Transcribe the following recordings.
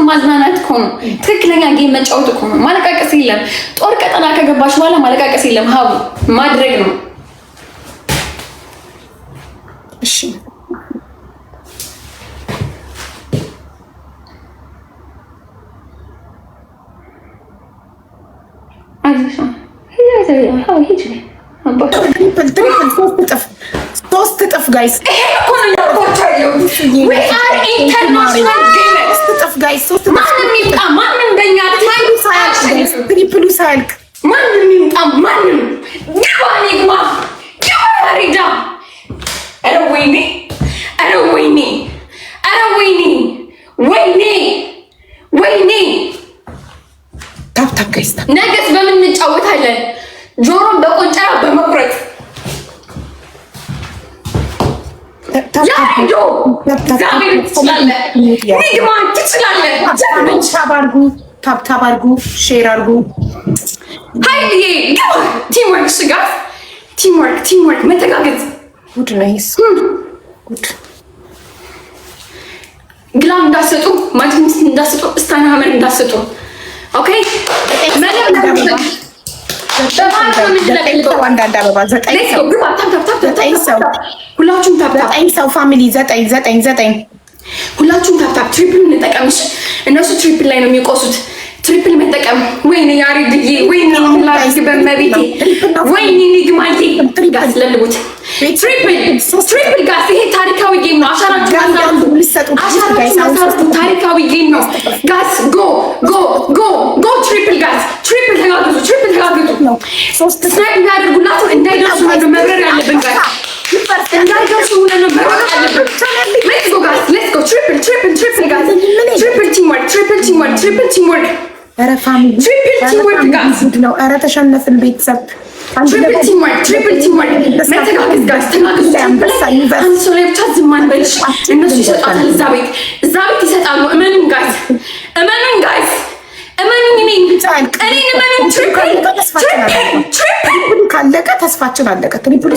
ማዝናናት እኮ ነው። ትክክለኛ ጌም መጫወት እኮ ነው። ማለቃቀስ የለም። ጦር ቀጠና ከገባሽ በኋላ ማለቃቀስ የለም። ሀቡ ማድረግ ነው። እሺ ሶስት እጥፍ ጋይስ ማንም በእኛ ትሪፕሉ ሳያልቅ ማንም ይምጣ ማንም ግባ ሪዳ ኧረ ወይኔ ኧረ ወይኔ ኧረ ወይኔ ወይኔ ወይኔ ታፕታፕ ጋይስ ነገስ በምን እንጫወታለን? ጆሮን በቆንጨራ በመቁረጥ ያይዶ ዛሬ ትችላለህ። ንግማ ትችላለህ። ታፕታፕ አድርጉ፣ ሼር አድርጉ። ሀይልዬ ግባ። ቲምወርክ ስጋት ቲምወርክ መተጋገዝ ጉድ ናይስ ጉድ ግላም እንዳሰጡ ማጅንስ እንዳሰጡ ስታናመር እንዳሰጡ ኦኬ ሁላችሁም ሰው ፋሚሊ ዘጠኝ ሁላችሁም ታፕታፕ ትሪፕል እንጠቀምሽ። እነሱ ትሪፕል ላይ ነው የሚቆሱት። ትሪፕል መጠቀም ወይኔ ያሬድዬ ወይኔ ላሪግ በመቤቴ ወይኔ ንግማዬ ጋዝ ለልቡት ትሪፕል ጋዝ። ይሄ ታሪካዊ ጌም ነው። አሻራችሁ ታሪካዊ ጌም ነው ጋዝ። ጎ ትሪፕል ጋዝ ትሪፕል ተጋግዙ ስናይፕ እንዳያደርጉላችሁ እንዳይደርሱ ነው መብረር ያለብን ጋዝ እንዳይደርሱ ነው መብረር ያለብን። ሌትስ ጎ ጋዝ ሌትስ ጎ ትሪፕል ጋዝ ትሪፕል ቲምወርክ ኧረ ፋሚሊ ትሪፕል ጋዝ ነው። ኧረ ተሸነፍን ቤተሰብ። ትሪፕል ቲምወርክ መተጋገዝ ጋዝ ተጋግዙ። አንድ ሰው ላይ ብቻ ዝም አንበልሽ። እነሱ ይሰጣሉ። እዛ ቤት ይሰጣሉ። እመኑን ጋዝ እመኑኝ ትሪፕል ካለቀ ተስፋችን አለቀ። ትሪፕል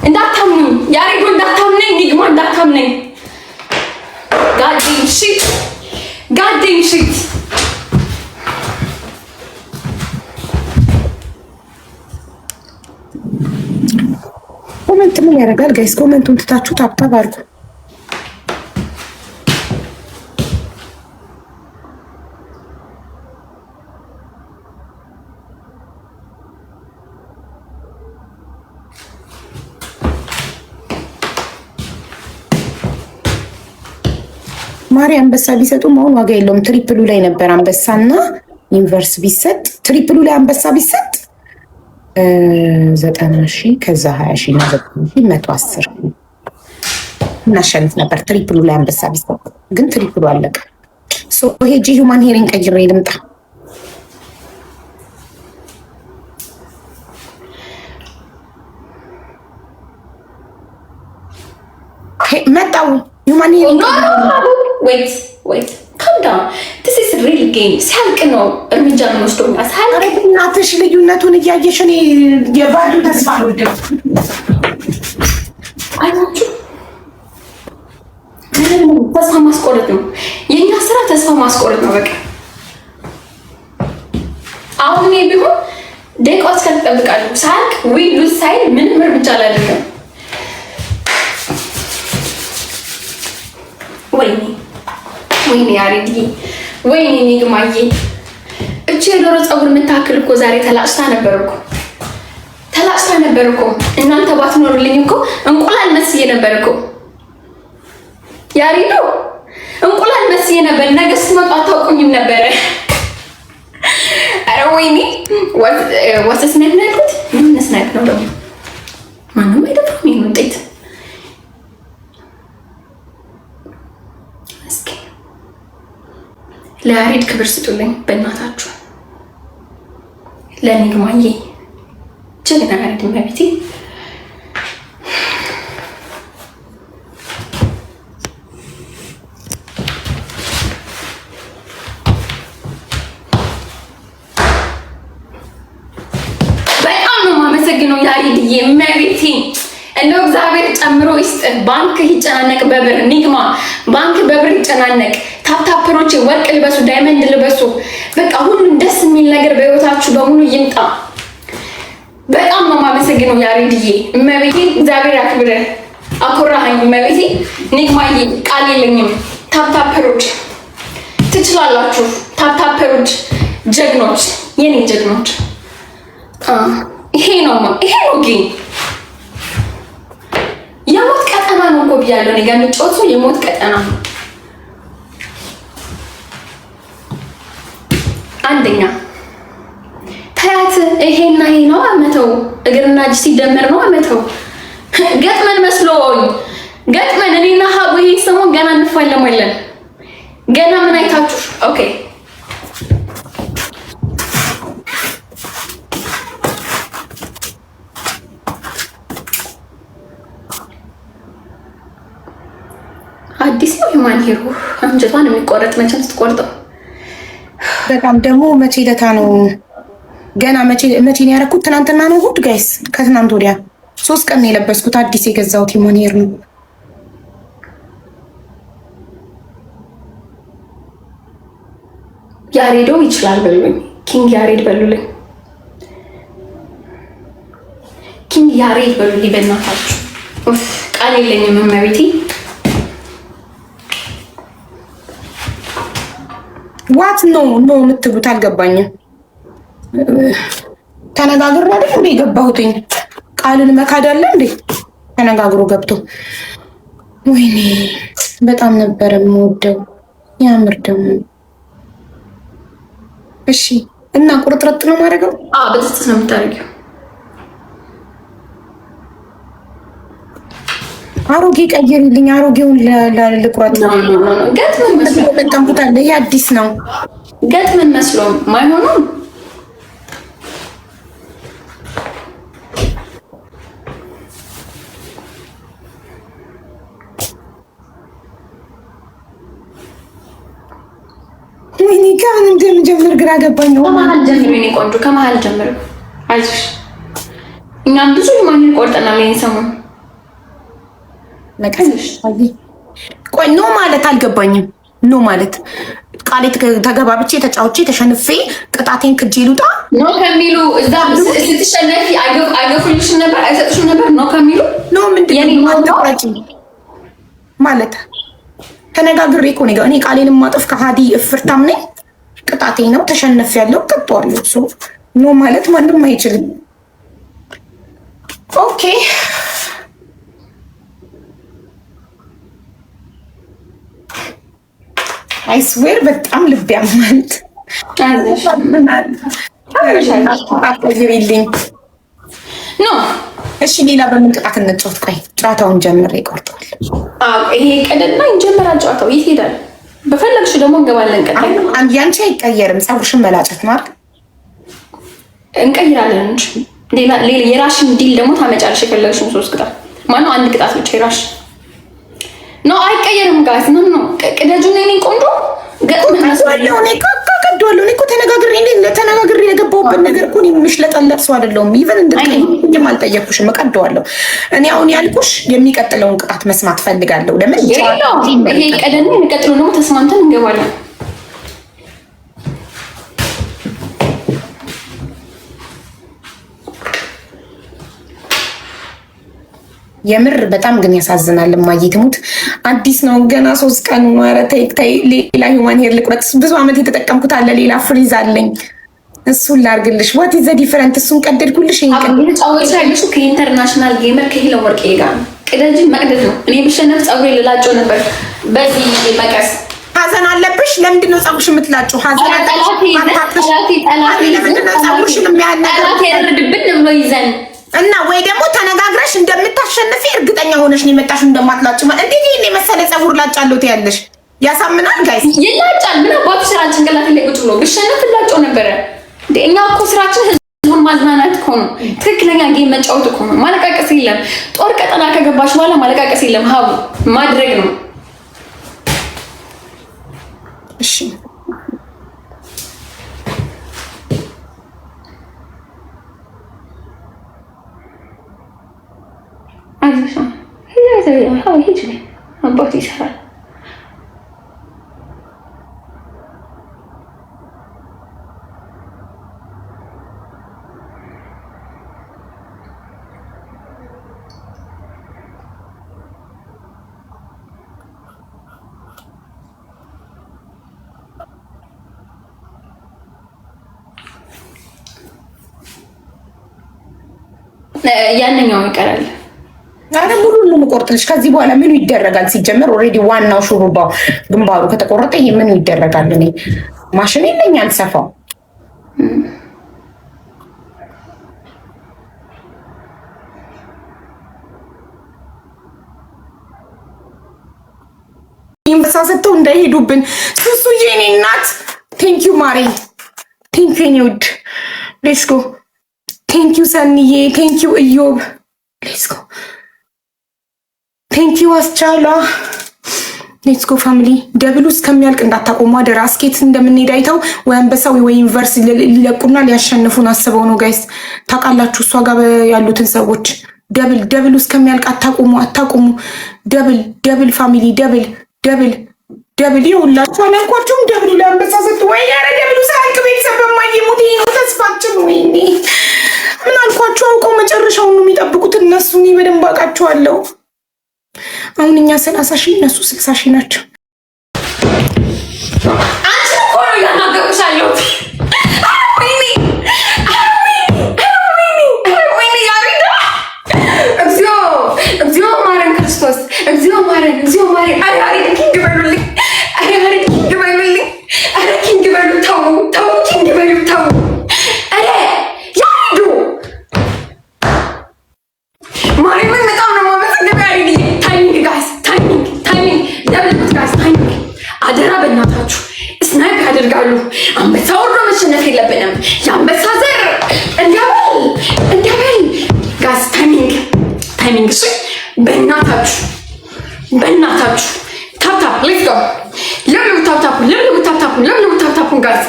እንዳታምኑኝ ያሬዶ እንዳታምነኝ ኒግማ እንዳታምነኝ ጋዴም ሺት ኮሜንት ምን ያደርጋል ጋይስ? ኮሜንቱን ትታችሁ ታፕታፕ አድርጉ። ማሪ አንበሳ ቢሰጡ መሆን ዋጋ የለውም። ትሪፕሉ ላይ ነበር አንበሳና ዩኒቨርስ ቢሰጥ ትሪፕሉ ላይ አንበሳ ቢሰጥ 90,000 ከዛ 20,000 እና 9,000 110 እናሸንፍ ነበር። ትሪፕሉ ላይ አንበሳ ቢሰጥ ግን ትሪፕሉ አለቀ። ሶ ሄጂ ሂውማን ሄሪንግ ቀይሬ ልምጣ። መጣው ሂውማን ሄሪንግ wait calm down. This is a real game. ሲያልቅ ነው እርምጃ የምንወስደው። ሲያልቅ እናትሽ ልዩነቱን እያየሽ እኔ የባሉ ተስፋ አልወድም። አይናችሁ ተስፋ ማስቆረጥ ነው የኛ ስራ። ተስፋ ማስቆረጥ ነው በቃ። አሁን እኔ ቢሆን ደቂቃዎች ካልጠብቃለሁ ሲያልቅ ወይ ሉዝ ሳይል ምንም እርምጃ አላደርግም። ወይኔ ያሬድዬ ወይኔ ኒግማዬ እቺ የዶሮ ፀጉር የምታክል እኮ ዛሬ ተላጭታ ነበር እኮ እናንተ ባትኖሩልኝ እኮ እንቁላል መስዬ ነበር እኮ ያሬዶ እንቁላል መስዬ ነበር። ነገ ስትመጡ አታውቁኝም ነበረ። ኧረ ወይኔ ወስ ስናይፕ ነው ያልኩት። ምን ስናይፕ ነው ደግሞ? ማንም አይደፍርም ይሄን ውጤት። ለያሬድ ክብር ስጡልኝ በእናታችሁ። ለኒግማዬ ጀግና ያሬድ መቤቴ በጣም ነው የማመሰግነው ያሬድዬ መቤቴ። እንደው እግዚአብሔር ጨምሮ ይስጥ። ባንክ ይጨናነቅ በብር ኒግማ ባንክ በብር ይጨናነቅ። ታፕታፕሮች ወርቅ ልበሱ፣ ዳይመንድ ልበሱ። በቃ ሁሉም ደስ የሚል ነገር በህይወታችሁ በሙሉ ይምጣ። በጣም ነው የማመሰግነው ያሬድዬ፣ እመቤቴ እግዚአብሔር ያክብርህ። አኮራሃኝ እመቤቴ። ኒግማዬ ቃል የለኝም። ታፕታፕሮች ትችላላችሁ። ታፕታፕሮች ጀግኖች፣ የኔ ጀግኖች። ይሄ ነው ግን የሞት ቀጠና ነው እኮ ብያለሁ። እኔ ጋር የሚጫወት ሰው የሞት ቀጠና ነው። አንደኛ ታያት ይሄና ይሄ ነው አመተው እግርና እጅ ሲደመር ነው አመተው። ገጥመን መስሎኝ ገጥመን እኔና ሀቡ ይሄ ሰሞን ገና እንፋለማለን። ገና ምን አይታችሁ? ኦኬ አዲስ ነው የማን ሄሩ አንጀቷን የሚቆረጥ መቼም ስትቆርጠው በጣም ደግሞ መቼ ለታ ነው ገና መቼ ነው ያደረኩት? ትናንትና ነው እሑድ ጋይስ፣ ከትናንት ወዲያ 3 ቀን ነው የለበስኩት። አዲስ የገዛሁት የማን ሄር ነው። ያሬዶ ይችላል በሉኝ። ኪንግ ያሬድ በሉልኝ። ኪንግ ያሬድ በሉልኝ በእናታችሁ። ቃል የለኝም እመቤቴ። ዋት ነው የምትሉት አልገባኝም። ተነጋግሮ አይደል እንዴ የገባሁትኝ? ቃልን መካድ አለ እንዴ? ተነጋግሮ ገብቶ ወይኔ በጣም ነበረ የምወደው። ያምር ደግሞ። እሺ እና ቁርጥርጥ ነው ማድረገው? በጥስጥስ ነው የምታደርጊው። አሮጌ ቀይርልኝ። አሮጌውን ልቁረጥ። ገጥመን መስሎ ተጠቀምኩታለ። ይሄ አዲስ ነው። ገጥመን መስሎ ማይሆኑም ወይኔ ከምን እንደምጀምር ግራ ገባኝ። ከመሀል ጀምር የኔ ቆንጆ፣ ከመሀል ጀምር። አይዞሽ እኛም ብዙ ማን ቆርጠናል ይሄን ሰሞን። ቆይ ኖ ማለት አልገባኝም። ኖ ማለት ቃሌ ተገባብቼ ተጫውቼ ተሸንፌ ቅጣቴን ክጄ ልውጣ ኖ ከሚሉ እዛ ስትሸነፊ አይገፉልሽም ነበር አይሰጥሽም ነበር። ኖ ከሚሉ ኖ ምንድን ማለት ተነጋግሬ እኮ ነው። እኔ ቃሌንም ማጥፍ ከሃዲ እፍርታም ነኝ። ቅጣቴ ነው ተሸነፍ ያለው ቀጥቷለሁ። ሶ ኖ ማለት ማንም አይችልም። ኦኬ አይስዌር በጣም ልብ ያማል። አቆይልኝ ኖ እሺ፣ ሌላ በምን ቅጣት እንጫወት? ቆይ ጨዋታውን ጀምር። ይቆርጠዋል። ይሄ ቀደና እንጀምራል። ጨዋታው የት ሄዳል? በፈለግሽ ደግሞ እንገባለን። ቀጣይ ያንቺ አይቀየርም። ፀጉርሽን መላጨት ነው አይደል? እንቀይራለን እንጂ ሌላ የራሽን ዲል ደግሞ ታመጫለሽ። የፈለግሽን 3 ቅጣት ማነው? 1 ቅጣት ብቻ የራሽ ነው። አይቀየርም። ጋት ነው ቅደጁ ነው። እኔ ቆንጆ ገጥመን መስዋለሁ። እኔ ካቀደዋለሁ። እኔ እኮ ተነጋግሬ የገባሁበት ነገር እኮ የሚሽለጠለጥ ሰው አይደለሁም። ኢቨን እንደቀኝም አልጠየኩሽም። እቀደዋለሁ። እኔ አሁን ያልኩሽ የሚቀጥለውን ቅጣት መስማት ፈልጋለሁ። ለምን ይሄ ቀደም የሚቀጥለው ደግሞ ተስማምተን እንገባለን። የምር በጣም ግን ያሳዝናል። እማዬ ትሙት አዲስ ነው ገና 3 ቀን። ኧረ ተይ ተይ፣ ሌላ ሂውማን ሄር ልቁረጥ። ብዙ ዓመት የተጠቀምኩት አለ። ሌላ ፍሪዝ አለኝ፣ እሱን ላርግልሽ። ዋት ኢዝ ዘ ዲፈረንት? እሱን ቀደድኩልሽ። ጫወቻ ያለሽ ከኢንተርናሽናል ጌመር ከሄለን ወርቄ ጋር ቅደጅ መቅደድ ነው። እኔ ብሸነፍ ፀጉሬ ልላጨው ነበር በዚህ መቀስ። ሀዘን አለብሽ? ለምንድን ነው ፀጉርሽ የምትላጩ? ሀዘን ለምንድን ነው ፀጉርሽን የሚያህል ነገር ያርድብን ብሎ ይዘን እና ወይ ደግሞ ተነጋግረሽ እንደምታሸንፊ እርግጠኛ ሆነሽ ነው የመጣሽው እንደማትላጭ። እንዴት ይሄን የመሰለ ፀጉር ላጫለሁ ትያለሽ? ያሳምናል ጋይስ። ይላጫል። ምን አባቱ ስራ ጭንቅላት ላይ ቁጭ ብሎ ብሸነፍ ላጨው ነበረ። እኛ እኮ ስራችን ህዝቡን ማዝናናት እኮ ነው። ትክክለኛ ጌም መጫወት እኮ ነው። ማለቃቀስ የለም። ጦር ቀጠና ከገባሽ በኋላ ማለቃቀስ የለም። ሀቡ ማድረግ ነው። እሺ ይሰራል። ያንኛው ይቀራል። አረ ሙሉ ልቆርጥልሽ። ከዚህ በኋላ ምኑ ይደረጋል? ሲጀመር ኦልሬዲ ዋናው ሹሩባው ግንባሩ ከተቆረጠ ይሄ ምኑ ይደረጋል? እኔ ማሽን የለኝ አልሰፋው። ይንበሳሰተው እንዳይሄዱብን። ሱሱዬ እኔ እናት ቴንኪዩ ማሬ፣ ቴንኪዩ የኔ ውድ። ሌትስ ጎ። ቴንኪዩ ሰንዬ፣ ቴንኪዩ እዮብ። ሌትስ ጎ። ቴንኪዩ አስቻላ። ሌትስ ጎ ፋሚሊ። ደብሉ እስከሚያልቅ እንዳታቆሙ አደራ። ስኬት እንደምንሄድ አይተው ወይ አንበሳው ወይ ዩኒቨርስ ሊለቁና ሊያሸንፉን አስበው ነው ጋይስ። ታውቃላችሁ እሷ ጋር ያሉትን ሰዎች። ደብል እስከሚያልቅ አታቆሙ። ደብል ፋሚሊ፣ ደብል ይኸውላችሁ። አላልኳችሁም? ደብሉ ለአንበሳ ሰጥ ወይ ያረ ደብሉ ሳያልቅ ቤተሰብ በማይሙት ነው ተስፋችን። ወይኔ ምን አልኳችሁ? አውቀው መጨረሻውን ነው የሚጠብቁት እነሱ። እኔ በደንብ አውቃቸዋለሁ። አሁን እኛ 30 ሺህ እነሱ 60 ሺህ ናቸው። አንቺ እኮ ነው ያናገርኩሻለሁ። እግዚኦ ማረን ክርስቶስ፣ እግዚኦ ማረን። አረ ኪንግ በሉልኝ፣ አረ ኪንግ በሉ። ተው ኪንግ በሉ ተው። አረ ያሪዱ ማርያምን በጣም ነው የማመሰግነው። ያሪዱ ታይሚንግ ጋይስ፣ ታይሚንግ ደብልት ጋይስ፣ ታይሚንግ አደራ በእናታችሁ። ስናይፕ ያደርጋሉ። አንበሳ ወርዶ መሸነፍ የለብንም። የአንበሳ ዘር እንዲያበል ጋይስ፣ ታይሚንግ እሺ። በእናታችሁ ታፕታፕ ሌትስ ጎ። ለምን ታፕታፑን ጋይስ።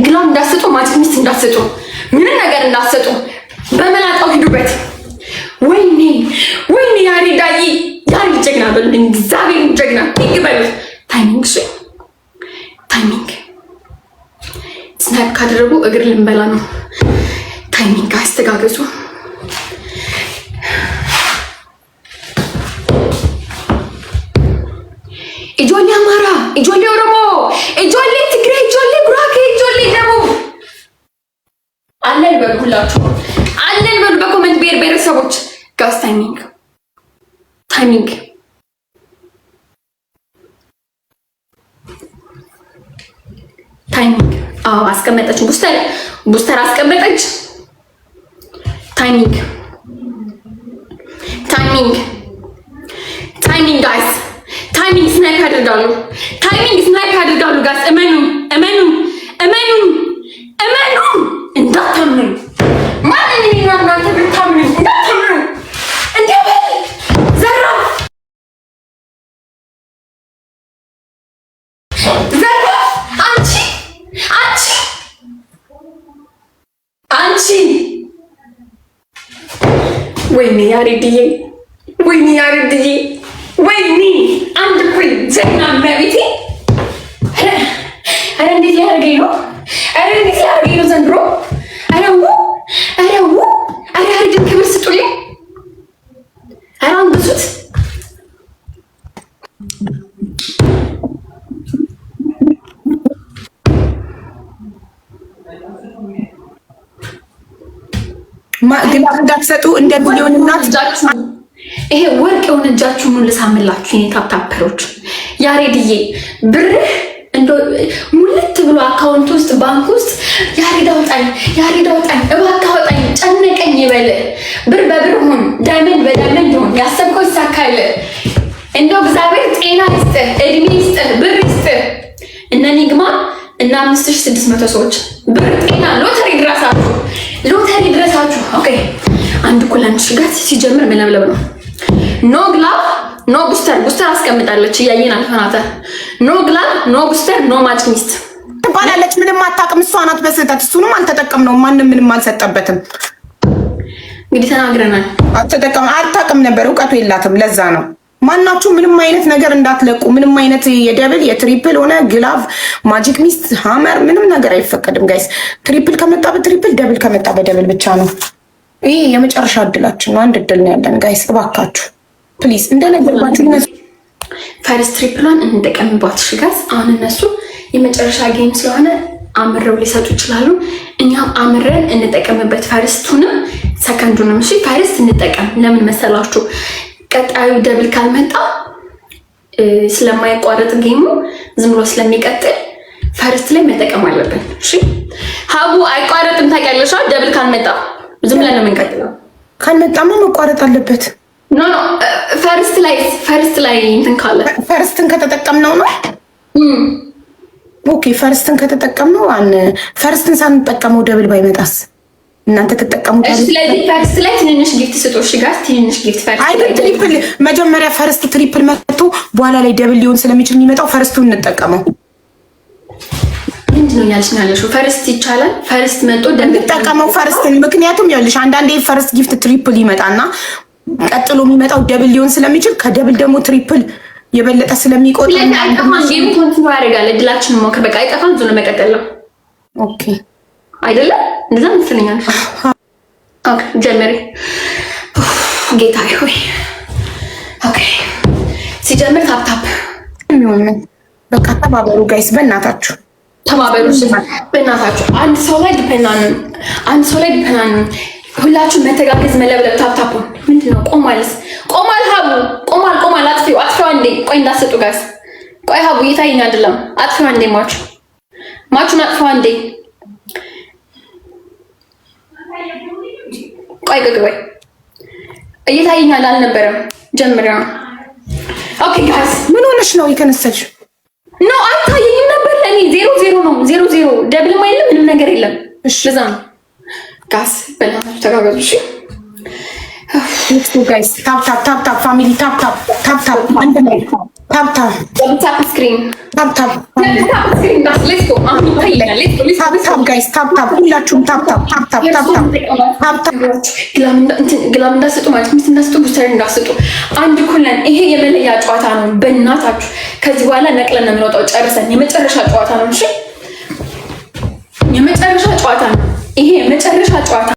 ግላም እንዳትሰጡ፣ ማጭሚስት እንዳትሰጡ፣ ምንም ነገር እንዳትሰጡ። በመላጣው ሂዱበት። ወይኔ ያሬዳይ ያሬድ ጀግና በሉልኝ። እግዚአብሔር ጀግና ሂግ በሉት። ታይሚንግ እሺ፣ ታይሚንግ። ስናይፕ ካደረጉ እግር ልንበላ ነው። ታይሚንግ ጋይስ፣ ተጋገዙ። ኢጆሌ አማራ፣ ኢጆሌ ኦሮሞ፣ ኢጆሌ ትግራይ፣ ኢጆሌ ጉራጌ፣ ኢጆሌ ደቡብ አለን በሉ። ሁላችሁ አለን በሉ በኮመንት ብሔረሰቦች ጋስ። ታይሚንግ አዎ አስቀመጠች። ቡስተር አስቀመጠች። ታይሚንግ ጋይስ። ታይሚንግ ስናይፕ ያደርጋሉ። ጋይስ። እመኑ እንዳታምኑ። ማንን ነው እናንተ ብታምኑ እንዳታምኑ። እንዲያበል ዘራ አንቺ ወይኔ ያሬድዬ፣ ወይኔ አንድ ኩል ጀግና መቤቴ። አረ እንዴት ያደርገኝ ነው ዘንድሮ። አረ ያሬድን ክብር ስጡልኝ። አረ አንብሱት። ግን እንዳትሰጡ እንደ ሚሊዮን እናት ይሄ ወርቅ የሆነ እጃችሁን ልሳምላችሁ የኔ ታፕታፐሮች። ያሬድዬ ብርህ እንደ ሙልት ብሎ አካውንት ውስጥ ባንክ ውስጥ ያሬድ አውጣኝ እባክህ አውጣኝ ጨነቀኝ ይበል። ብር በብር ሁን፣ ዳይመንድ በዳይመንድ ሁን። ያሰብከው ይሳካል። እንደው እግዚአብሔር ጤና ይስጥህ፣ እድሜ ይስጥህ፣ ብር ይስጥህ። እነ ኒግማ እና 5600 ሰዎች ብር፣ ጤና፣ ሎተሪ ድረሳችሁ። ኦኬ አንድ ኩላንሽ ጋር ሲጀምር መለብለብ ነው። ኖ ግላቭ ኖ ቡስተር አስቀምጣለች። እያየን አልፈናተ። ኖ ግላቭ ኖ ቡስተር ኖ ማች ሚስት ትባላለች። ምንም አታውቅም እሷ ናት በስህተት። እሱንም አልተጠቀምነውም። ማንም ምንም አልሰጠበትም። እንግዲህ ተናግረናል። አታውቅም ነበር፣ እውቀቱ የላትም። ለዛ ነው ማናችሁ ምንም አይነት ነገር እንዳትለቁ። ምንም አይነት የደብል የትሪፕል ሆነ ግላቭ ማጂክ ሚስት ሃመር ምንም ነገር አይፈቀድም ጋይስ። ትሪፕል ከመጣ በትሪፕል ደብል ከመጣ በደብል ብቻ ነው። ይሄ የመጨረሻ እድላችን ነው። አንድ እድል ነው ያለን ጋይስ። እባካችሁ ፕሊዝ እንደነገርኳችሁ ፈርስት ትሪፕሏን እንጠቀምባት ጋይስ። አሁን እነሱ የመጨረሻ ጌም ስለሆነ አምረው ሊሰጡ ይችላሉ። እኛም አምረን እንጠቀምበት ፈርስቱንም ሰከንዱንም። እሺ ፈርስት እንጠቀም። ለምን መሰላችሁ? ቀጣዩ ደብል ካልመጣ ስለማይቋረጥ ጌሙ ዝም ብሎ ስለሚቀጥል ፈርስት ላይ መጠቀም አለብን። እሺ ሀቡ አይቋረጥም ታውቂያለሽ። ደብል ካልመጣ ዝም ብለን ነው የምንቀጥለው። ካልመጣማ መቋረጥ አለበት። ኖ ፈርስት ላይ እንትን ካለ ፈርስትን ከተጠቀምነው ነው። ኦኬ ፈርስትን ከተጠቀምነው ፈርስትን ሳንጠቀመው ደብል ባይመጣስ እናንተ ተጠቀሙት። ስለዚህ ፈርስት ላይ ትንንሽ ጊፍት ስጦሽ ጋር ትንንሽ ጊፍት ፈርስት አይ ትሪፕል መጀመሪያ ፈርስት ትሪፕል መጥቶ በኋላ ላይ ደብል ሊሆን ስለሚችል የሚመጣው ፈርስቱን እንጠቀመው። ምንድነው ያልሽናለሽ? ፈርስት ይቻላል። ፈርስት መጥቶ ደብል እንጠቀመው ፈርስትን። ምክንያቱም ይኸውልሽ አንዳንዴ ፈርስት ጊፍት ትሪፕል ይመጣና ቀጥሎ የሚመጣው ደብል ሊሆን ስለሚችል ከደብል ደግሞ ትሪፕል የበለጠ ስለሚቆጥ አይጠፋም። ጌም ኮንቲኒው ያደርጋል። እድላችን ሞክር። በቃ አይጠፋም። ዞነ መቀጠል ነው። ኦኬ አይደለም እንደዛ መስለኛል። ኦኬ ጀመሪ ጌታዬ ሆይ። ኦኬ ሲጀምር ታፕ ታፕ የሚሆን በቃ ተባበሩ ጋይስ፣ በእናታችሁ ተባበሩ። በእናታችሁ አንድ ሰው ላይ ዲፔንዳን ሁላችሁ መተጋገዝ፣ መለብለብ። ታፕ ታፕ ምንድነው? ቆሟል ሀቡ ቆሟል። አጥፊው አንዴ። ቆይ እንዳሰጡ ጋይስ። ቆይ ሀቡ እየታየኝ አይደለም። አጥፊው አንዴ ማቹን አጥፊው አንዴ። ቆይ እየታየኝ አልነበረም። ጀምሪያ። ኦኬ ጋይስ ምን ሆነሽ ነው የተነሳሽ? ኖ አይታየኝም ነበር ለኔ። 0-0 ነው። 0-0 ደብል ማይልም ምንም ነገር የለም። እሺ ለዛ ነው ጋይስ በእናታችሁ ተጋገዙ። እሺ ሌትስ ጎ ጋይስ። ታፕ ፋሚሊ ታፕ አንድ ላይ ታፕ ስክሪን ታፕ ሌትስ ጎ። አሁን ይታየኛል። ሌትስ ጎ ጋይስ። ታፕ ሁላችሁም ታፕ ግላም እንዳሰጡ ማለት ሚስት እንዳሰጡ ቡስተር እንዳሰጡ አንድ ኩለን። ይሄ የመለያ ጨዋታ ነው። በእናታችሁ ከዚህ በኋላ ነቅለን ነው የምንወጣው። ጨርሰን የመጨረሻ ጨዋታ ነው። እሺ የመጨረሻ ጨዋታ ነው። ይሄ የመጨረሻ ጨዋታ